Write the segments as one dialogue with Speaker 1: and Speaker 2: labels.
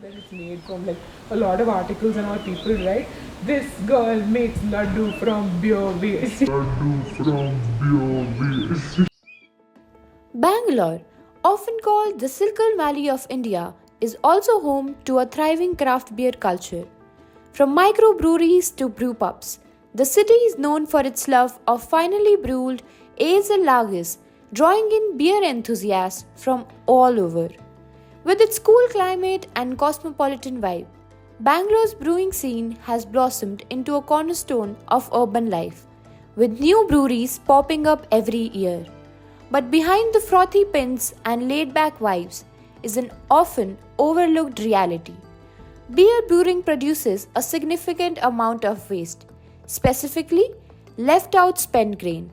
Speaker 1: that it's made from, like, a lot of articles and all people write, this girl makes laddu from beer waste.
Speaker 2: Bangalore, often called the Silicon Valley of India, is also home to a thriving craft beer culture. From microbreweries to brewpubs, the city is known for its love of finely brewed ales and lagers, drawing in beer enthusiasts from all over. With its cool climate and cosmopolitan vibe, Bangalore's brewing scene has blossomed into a cornerstone of urban life, with new breweries popping up every year. But behind the frothy pins and laid back vibes is an often overlooked reality. Beer brewing produces a significant amount of waste, specifically left out spent grain.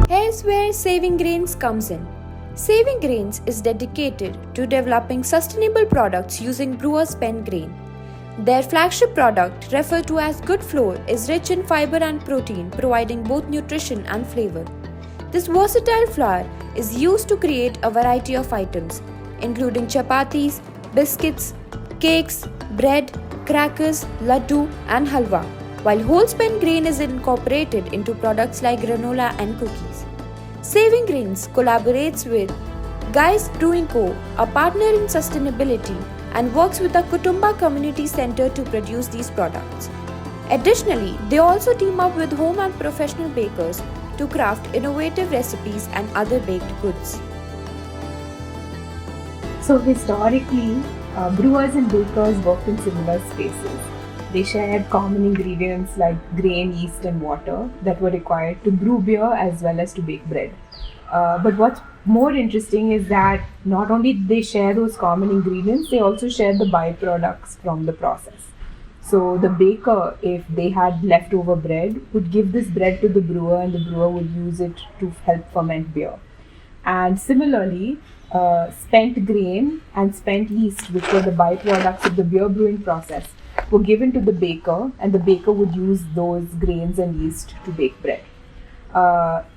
Speaker 2: Here's where Saving Grains comes in. Saving Grains is dedicated to developing sustainable products using brewers' spent grain. Their flagship product, referred to as Good Flour, is rich in fiber and protein, providing both nutrition and flavor. This versatile flour is used to create a variety of items, including chapatis, biscuits, cakes, bread, crackers, laddu, and halwa, while whole spent grain is incorporated into products like granola and cookies. Saving Grains collaborates with Guy's Brewing Co., a partner in sustainability, and works with the Kutumba Community Center to produce these products. Additionally, they also team up with home and professional bakers to craft innovative recipes and other baked goods.
Speaker 3: So historically, brewers and bakers worked in similar spaces. They shared common ingredients like grain, yeast, and water that were required to brew beer as well as to bake bread. But what's more interesting is that not only did they share those common ingredients, they also shared the byproducts from the process. So the baker, if they had leftover bread, would give this bread to the brewer, and the brewer would use it to help ferment beer. And similarly, spent grain and spent yeast, which were the byproducts of the beer brewing process, were given to the baker, and the baker would use those grains and yeast to bake bread.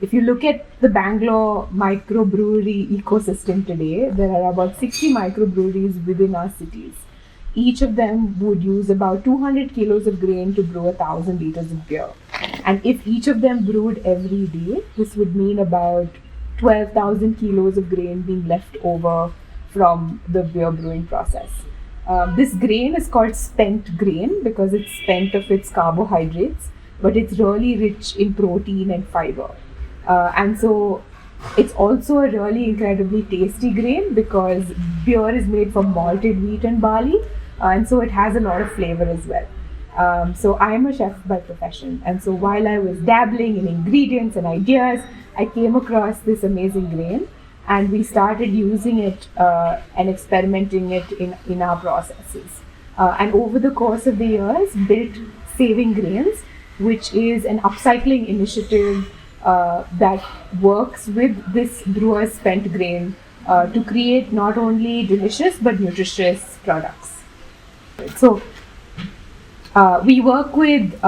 Speaker 3: If you look at the Bangalore microbrewery ecosystem today, there are about 60 microbreweries within our cities. Each of them would use about 200 kilos of grain to brew 1,000 liters of beer. And if each of them brewed every day, this would mean about 12,000 kilos of grain being left over from the beer brewing process. This grain is called spent grain because it's spent of its carbohydrates, but it's really rich in protein and fiber. And so it's also a really incredibly tasty grain because beer is made from malted wheat and barley, and so it has a lot of flavor as well. So I am a chef by profession, and so while I was dabbling in ingredients and ideas, I came across this amazing grain, and we started using it and experimenting it in our processes. And over the course of the years, built Saving Grains, which is an upcycling initiative that works with this brewer's spent grain to create not only delicious but nutritious products. So we work with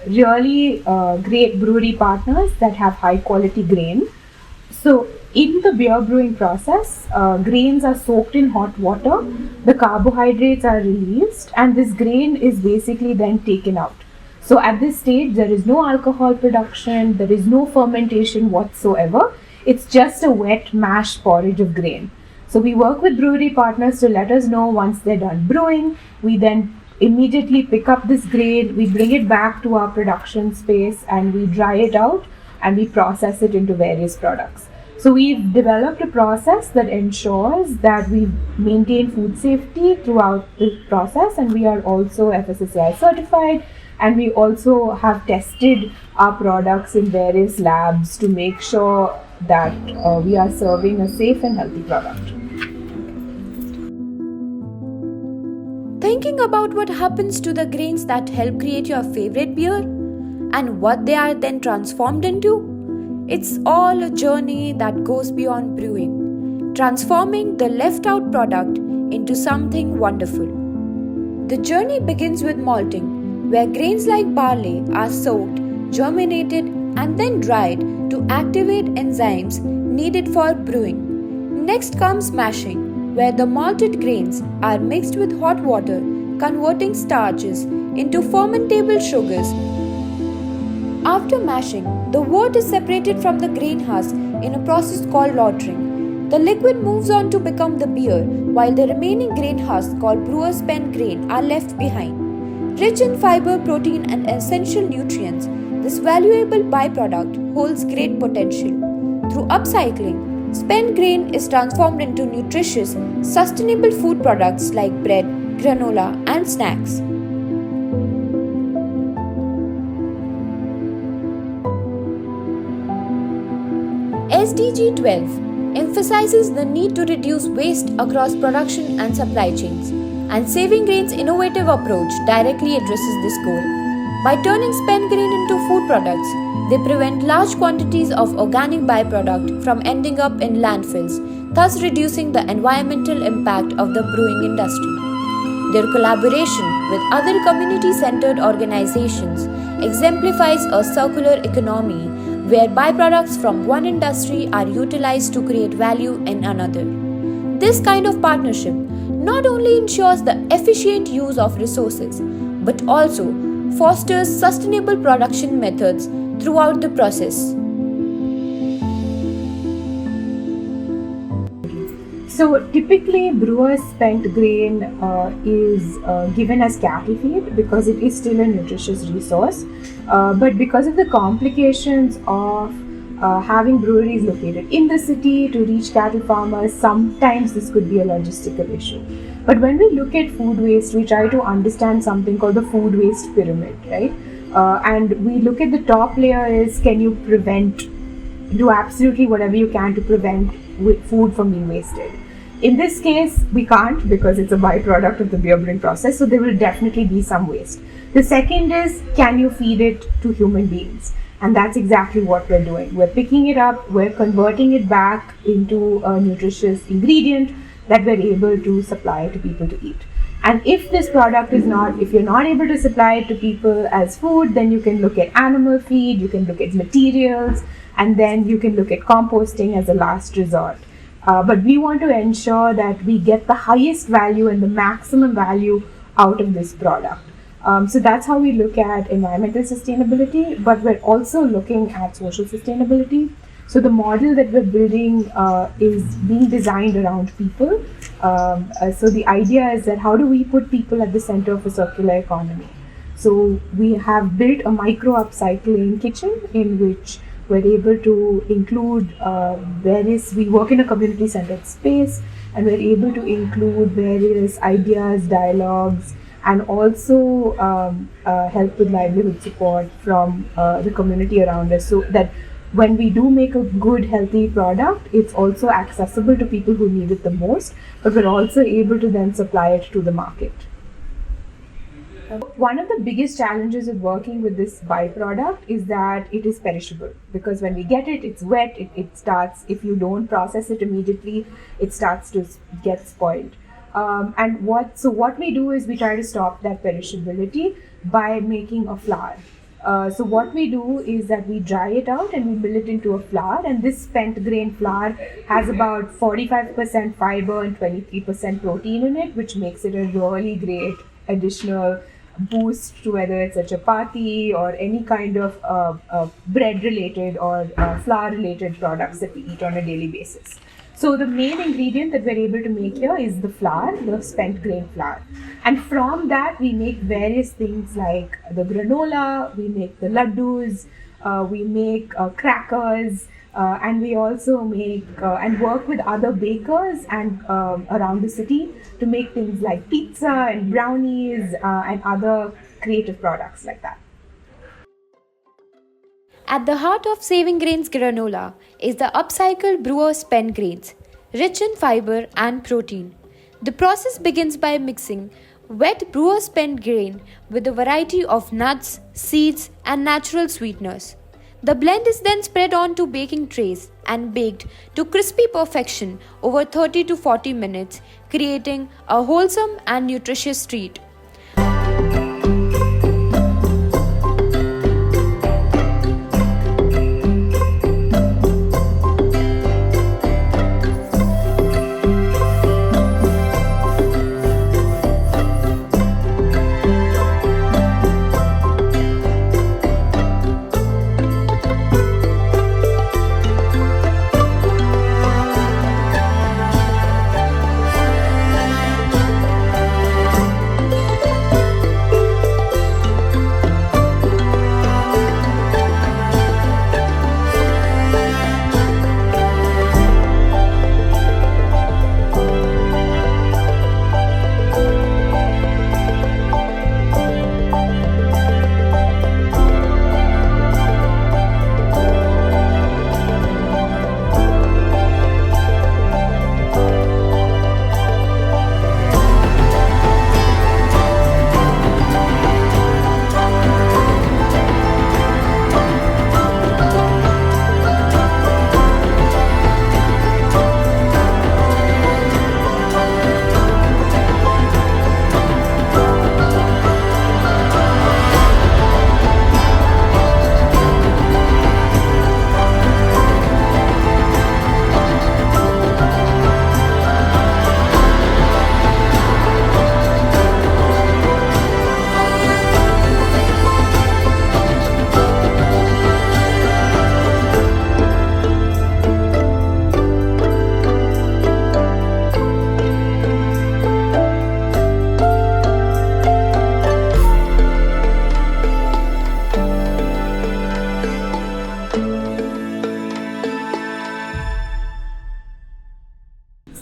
Speaker 3: really great brewery partners that have high quality grain. So in the beer brewing process, grains are soaked in hot water, the carbohydrates are released, and this grain is basically then taken out. So at this stage, there is no alcohol production, there is no fermentation whatsoever. It's just a wet mash porridge of grain. So we work with brewery partners to let us know once they're done brewing. We then immediately pick up this grain, we bring it back to our production space, and we dry it out and we process it into various products. So we've developed a process that ensures that we maintain food safety throughout the process, and we are also FSSAI certified, and we also have tested our products in various labs to make sure that we are serving a safe and healthy product.
Speaker 2: Thinking about what happens to the grains that help create your favorite beer and what they are then transformed into? It's all a journey that goes beyond brewing, transforming the left out product into something wonderful. The journey begins with malting, where grains like barley are soaked, germinated, and then dried to activate enzymes needed for brewing. Next comes mashing, where the malted grains are mixed with hot water, converting starches into fermentable sugars. After mashing, the wort is separated from the grain husk in a process called lautering. The liquid moves on to become the beer, while the remaining grain husks called brewer's spent grain are left behind. Rich in fiber, protein, and essential nutrients, this valuable byproduct holds great potential. Through upcycling, spent grain is transformed into nutritious, sustainable food products like bread, granola, and snacks. SDG 12 emphasizes the need to reduce waste across production and supply chains, and Saving Grain's innovative approach directly addresses this goal. By turning spent grain into food products, they prevent large quantities of organic byproduct from ending up in landfills, thus reducing the environmental impact of the brewing industry. Their collaboration with other community-centered organizations exemplifies a circular economy where byproducts from one industry are utilized to create value in another. This kind of partnership not only ensures the efficient use of resources, but also fosters sustainable production methods throughout the process.
Speaker 3: So typically brewers spent grain is given as cattle feed because it is still a nutritious resource. But because of the complications of having breweries located in the city to reach cattle farmers, sometimes this could be a logistical issue. But when we look at food waste, we try to understand something called the food waste pyramid, right? And we look at the top layer is, can you do absolutely whatever you can to prevent food from being wasted. In this case, we can't because it's a byproduct of the beer brewing process, so there will definitely be some waste. The second is, can you feed it to human beings? And that's exactly what we're doing. We're picking it up, we're converting it back into a nutritious ingredient that we're able to supply to people to eat. And if this product is if you're not able to supply it to people as food, then you can look at animal feed, you can look at materials, and then you can look at composting as a last resort. But we want to ensure that we get the highest value and the maximum value out of this product. So that's how we look at environmental sustainability, but we're also looking at social sustainability. So the model that we're building is being designed around people. So the idea is that how do we put people at the center of a circular economy? So we have built a micro upcycling kitchen in which we're able to include we work in a community-centered space, and we're able to include various ideas, dialogues, and also help with livelihood support from the community around us, so that when we do make a good, healthy product, it's also accessible to people who need it the most, but we're also able to then supply it to the market. One of the biggest challenges of working with this byproduct is that it is perishable, because when we get it, it's wet, it starts, if you don't process it immediately, it starts to get spoiled. And what we do is we try to stop that perishability by making a flour. So what we do is that we dry it out and we mill it into a flour, and this spent grain flour has about 45% fiber and 23% protein in it, which makes it a really great additional boost to whether it's a chapati or any kind of bread related or flour related products that we eat on a daily basis. So the main ingredient that we're able to make here is the flour, the spent grain flour. And from that we make various things like the granola, we make the laddus, we make crackers, and we also make and work with other bakers and around the city to make things like pizza and brownies and other creative products like that.
Speaker 2: At the heart of Saving Grains granola is the upcycled brewer's spent grains, rich in fiber and protein. The process begins by mixing wet brewer's spent grain with a variety of nuts, seeds, and natural sweeteners. The blend is then spread onto baking trays and baked to crispy perfection over 30 to 40 minutes, creating a wholesome and nutritious treat.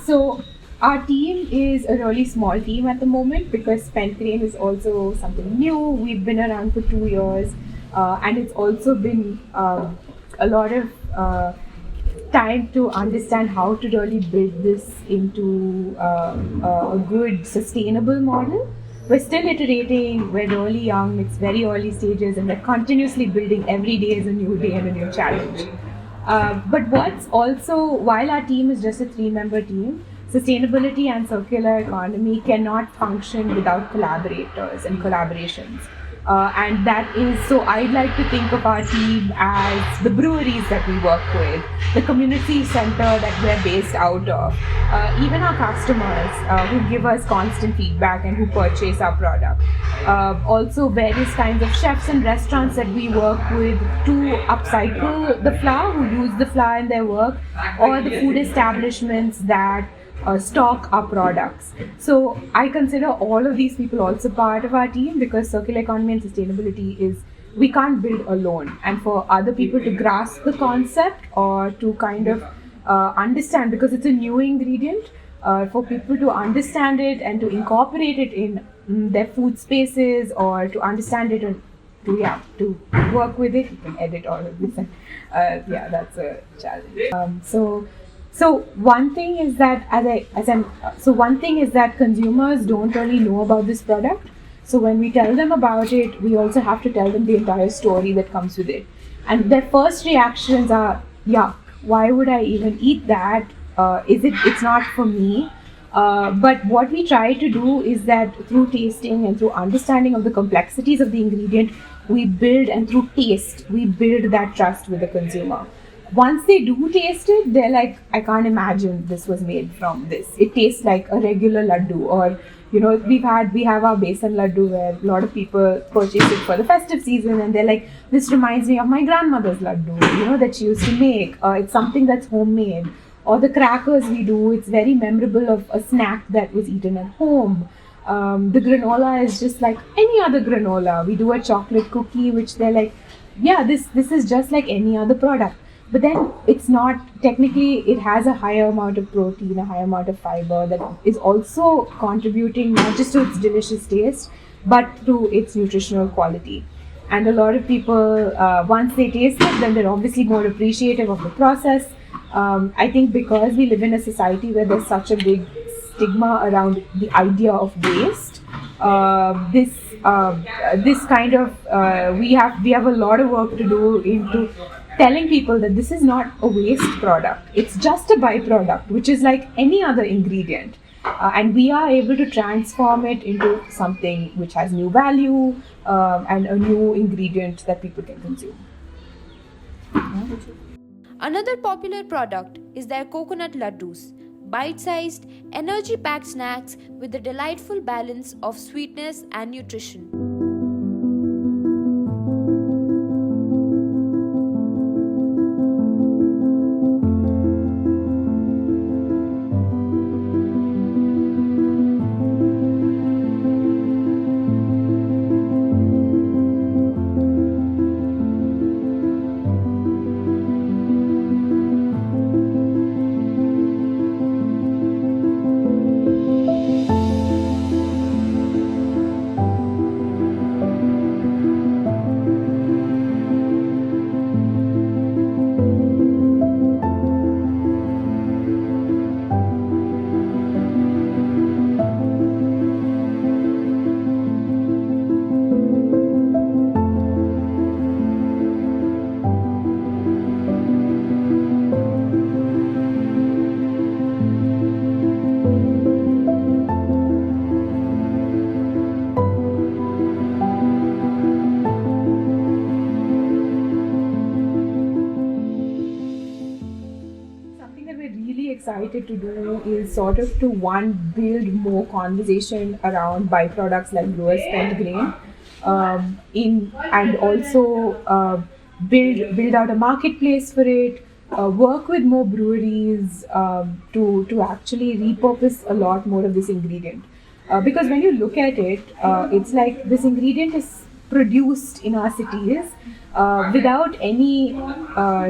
Speaker 3: So our team is a really small team at the moment because Spent Grain is also something new. We've been around for 2 years, and it's also been a lot of time to understand how to really build this into a good sustainable model. We're still iterating, we're really young, it's very early stages, and we're continuously building. Every day is a new day and a new challenge. But what's also, while our team is just a 3-member team, sustainability and circular economy cannot function without collaborators and collaborations. And that is, so I'd like to think of our team as the breweries that we work with, the community center that we're based out of, even our customers who give us constant feedback and who purchase our product. Also various kinds of chefs and restaurants that we work with to upcycle the flour, who use the flour in their work, or the food establishments that stock our products. So I consider all of these people also part of our team, because circular economy and sustainability is, we can't build alone. And for other people to grasp the concept or to kind of understand, because it's a new ingredient, for people to understand it and to incorporate it in their food spaces, or to understand it and to work with it. You can edit all of this. That's a challenge. So one thing is that one thing is that consumers don't really know about this product. So when we tell them about it, we also have to tell them the entire story that comes with it. And their first reactions are, yuck, why would I even eat that? It's not for me. But what we try to do is that through tasting and through understanding of the complexities of the ingredient, we build, and through taste, we build that trust with the consumer. Once they do taste it, they're like, I can't imagine this was made from this. It tastes like a regular laddu. Or, we have our besan laddu where a lot of people purchase it for the festive season, and they're like, this reminds me of my grandmother's laddu, that she used to make. It's something that's homemade. Or the crackers we do, it's very memorable of a snack that was eaten at home. The granola is just like any other granola. We do a chocolate cookie, which they're like, yeah, this is just like any other product. But then it's not, technically it has a higher amount of protein, a higher amount of fiber that is also contributing not just to its delicious taste, but to its nutritional quality. And a lot of people, once they taste it, then they're obviously more appreciative of the process. I think because we live in a society where there's such a big stigma around the idea of waste, this this kind of we have a lot of work to do into telling people that this is not a waste product. It's just a byproduct, which is like any other ingredient. And we are able to transform it into something which has new value and a new ingredient that people can consume.
Speaker 2: Another popular product is their coconut laddus, bite-sized, energy-packed snacks with a delightful balance of sweetness and nutrition.
Speaker 3: Excited to do is sort of to build more conversation around byproducts like brewer spent grain, and also build out a marketplace for it. Work with more breweries to actually repurpose a lot more of this ingredient, because when you look at it, it's like this ingredient is produced in our cities without any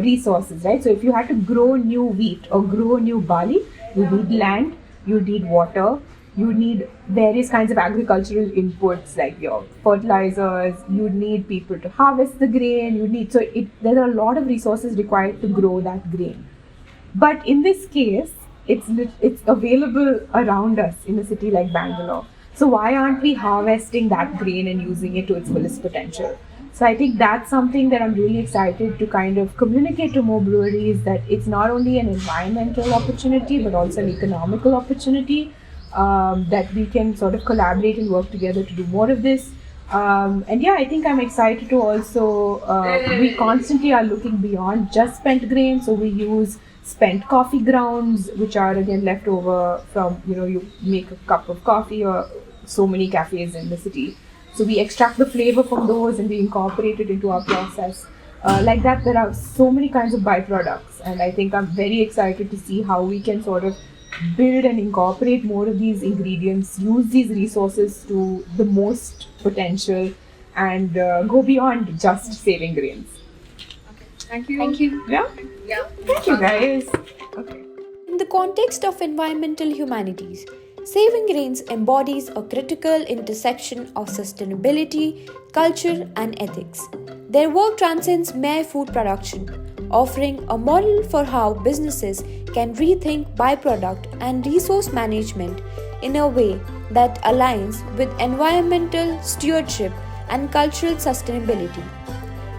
Speaker 3: resources, right? So if you had to grow new wheat or grow new barley, you need land, you need water, you need various kinds of agricultural inputs like your fertilizers, you need people to harvest the grain, there are a lot of resources required to grow that grain. But in this case, it's available around us in a city like Bangalore. So why aren't we harvesting that grain and using it to its fullest potential? So I think that's something that I'm really excited to kind of communicate to more breweries, that it's not only an environmental opportunity but also an economical opportunity, that we can sort of collaborate and work together to do more of this. And yeah, I think I'm excited to also, we constantly are looking beyond just spent grain. So we use spent coffee grounds, which are again left over from, you make a cup of coffee or so many cafes in the city. So we extract the flavor from those and we incorporate it into our process. Like that, there are so many kinds of byproducts, and I think I'm very excited to see how we can sort of build and incorporate more of these ingredients, use these resources to the most potential, and go beyond just saving grains.
Speaker 4: Okay. Thank you.
Speaker 3: Thank you. Yeah?
Speaker 4: Yeah.
Speaker 3: Thank you, guys. Okay.
Speaker 2: In the context of environmental humanities, Saving Grains embodies a critical intersection of sustainability, culture, and ethics. Their work transcends mere food production, offering a model for how businesses can rethink byproduct and resource management in a way that aligns with environmental stewardship and cultural sustainability.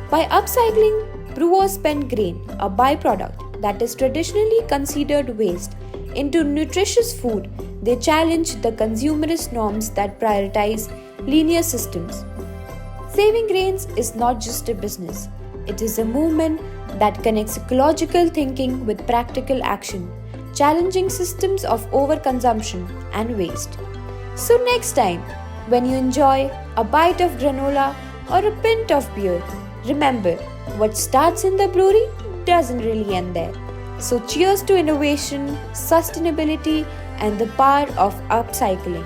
Speaker 2: By upcycling brewers' spent grain, a byproduct that is traditionally considered waste, into nutritious food, they challenge the consumerist norms that prioritize linear systems. Saving Grains is not just a business, it is a movement that connects ecological thinking with practical action, challenging systems of overconsumption and waste. So next time, when you enjoy a bite of granola or a pint of beer, remember, what starts in the brewery doesn't really end there. So cheers to innovation, sustainability, and the power of upcycling.